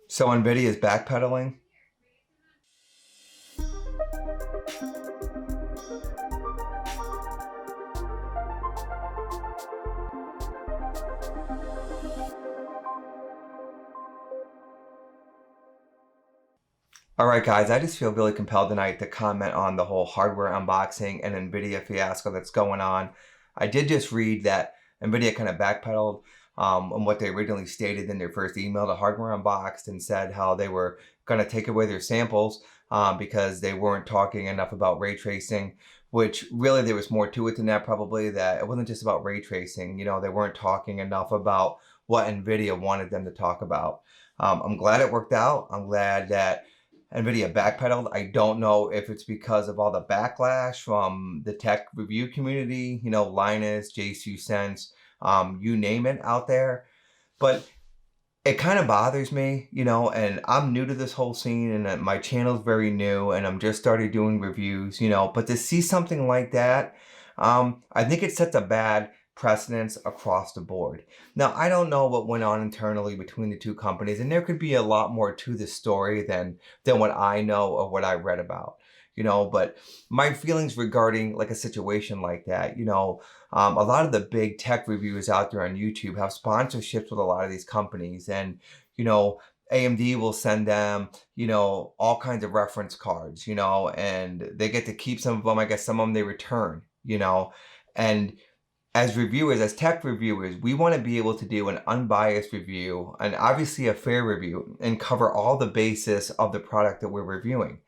So Nvidia is backpedaling. All right, guys, I just feel really compelled tonight to comment on the whole hardware unboxing and Nvidia fiasco that's going on. I did just read that Nvidia kind of backpedaled on what they originally stated in their first email to Hardware Unboxed and said how they were going to take away their samples because they weren't talking enough about ray tracing, which really there was more to it than that, probably, that it wasn't just about ray tracing. You know, they weren't talking enough about what Nvidia wanted them to talk about. I'm glad it worked out. I'm glad that Nvidia backpedaled. I don't know if it's because of all the backlash from the tech review community, you know, Linus, J2Sense, you name it out there. But it kind of bothers me, you know, and I'm new to this whole scene and my channel's very new and I'm just started doing reviews, you know, but to see something like that, I think it sets a bad precedence across the board. Now, I don't know what went on internally between the two companies, and there could be a lot more to this story than what I know or what I read about, you know, but my feelings regarding like a situation like that, you know, a lot of the big tech reviewers out there on YouTube have sponsorships with a lot of these companies, and, you know, AMD will send them, you know, all kinds of reference cards, you know, and they get to keep some of them. I guess some of them they return, you know, and as reviewers, as tech reviewers, we want to be able to do an unbiased review and obviously a fair review and cover all the basis of the product that we're reviewing.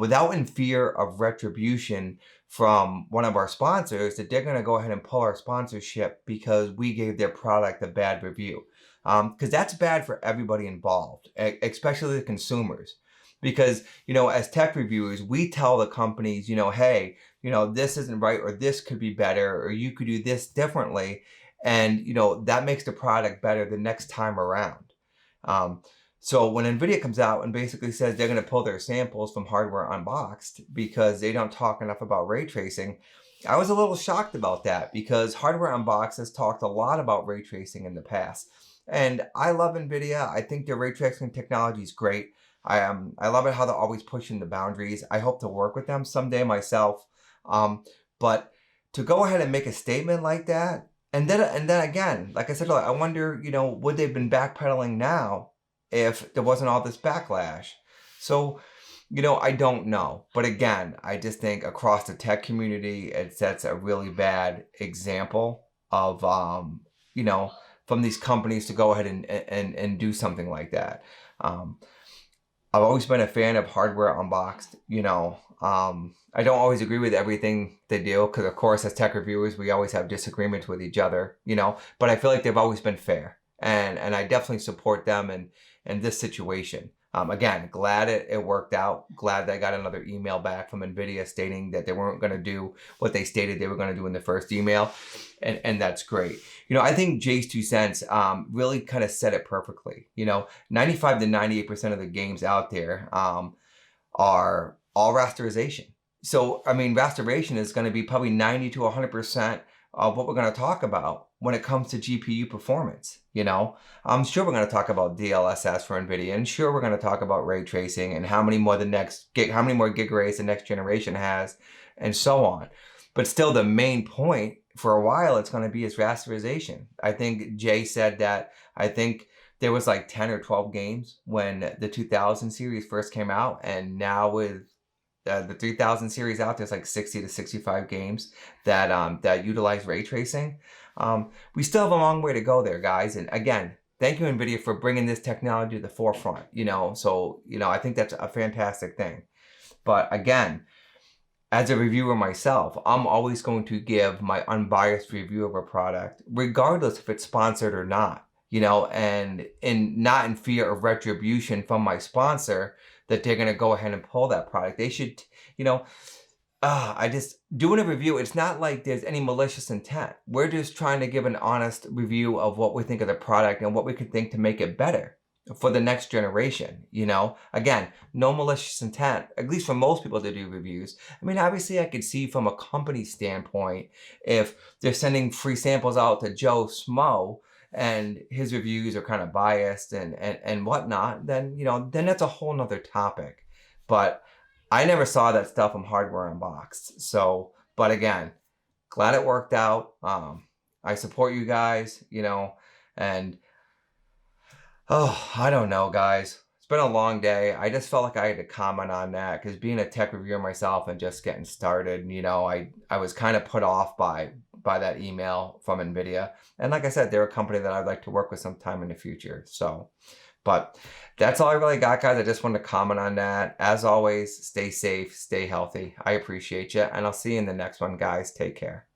Without in fear of retribution from one of our sponsors that they're going to go ahead and pull our sponsorship because we gave their product a bad review. Because that's bad for everybody involved, especially the consumers. Because, you know, as tech reviewers, we tell the companies, you know, hey, you know, this isn't right, or this could be better, or you could do this differently. And, you know, that makes the product better the next time around. So when Nvidia comes out and basically says they're going to pull their samples from Hardware Unboxed because they don't talk enough about ray tracing, I was a little shocked about that because Hardware Unboxed has talked a lot about ray tracing in the past. And I love Nvidia. I think their ray tracing technology is great. I love it how they're always pushing the boundaries. I hope to work with them someday myself. But to go ahead and make a statement like that, and then again, like I said, I wonder, you know, would they've been backpedaling now if there wasn't all this backlash? So, you know, I don't know. But again, I just think across the tech community, it sets a really bad example of, you know, from these companies to go ahead and do something like that. I've always been a fan of Hardware Unboxed, you know. I don't always agree with everything they do because, of course, as tech reviewers, we always have disagreements with each other, you know. But I feel like they've always been fair, and I definitely support them in this situation. Again, glad it worked out. Glad that I got another email back from Nvidia stating that they weren't going to do what they stated they were going to do in the first email, and that's great. You know, I think J2Sense really kind of said it perfectly. You know, 95 to 98% of the games out there are all rasterization. So, I mean, restoration is going to be probably 90 to 100% of what we're going to talk about when it comes to GPU performance. You know, I'm sure we're going to talk about DLSS for NVIDIA, and sure we're going to talk about ray tracing and how many more gig arrays the next generation has, and so on. But still, the main point for a while it's going to be is rasterization. I think Jay said that. I think there was like 10 or 12 games when the 2000 series first came out, and now with the 3000 series out, there's like 60 to 65 games that that utilize ray tracing. We still have a long way to go there, guys. And again, thank you, NVIDIA, for bringing this technology to the forefront. You know, so, you know, I think that's a fantastic thing. But again, as a reviewer myself, I'm always going to give my unbiased review of a product, regardless if it's sponsored or not. You know, and not in fear of retribution from my sponsor that they're going to go ahead and pull that product. They should, you know, I just, doing a review, it's not like there's any malicious intent. We're just trying to give an honest review of what we think of the product and what we could think to make it better for the next generation, you know? Again, no malicious intent, at least for most people to do reviews. I mean, obviously I could see from a company standpoint, if they're sending free samples out to Joe Smo, and his reviews are kind of biased and whatnot, then, you know, then that's a whole nother topic. But I never saw that stuff from Hardware Unboxed. So, but again, glad it worked out. I support you guys, you know, and oh, I don't know, guys. It's been a long day. I just felt like I had to comment on that because being a tech reviewer myself and just getting started, you know, I was kind of put off by that email from NVIDIA. And like I said, they're a company that I'd like to work with sometime in the future. So, but that's all I really got, guys. I just wanted to comment on that. As always, stay safe, stay healthy. I appreciate you, and I'll see you in the next one, guys. Take care.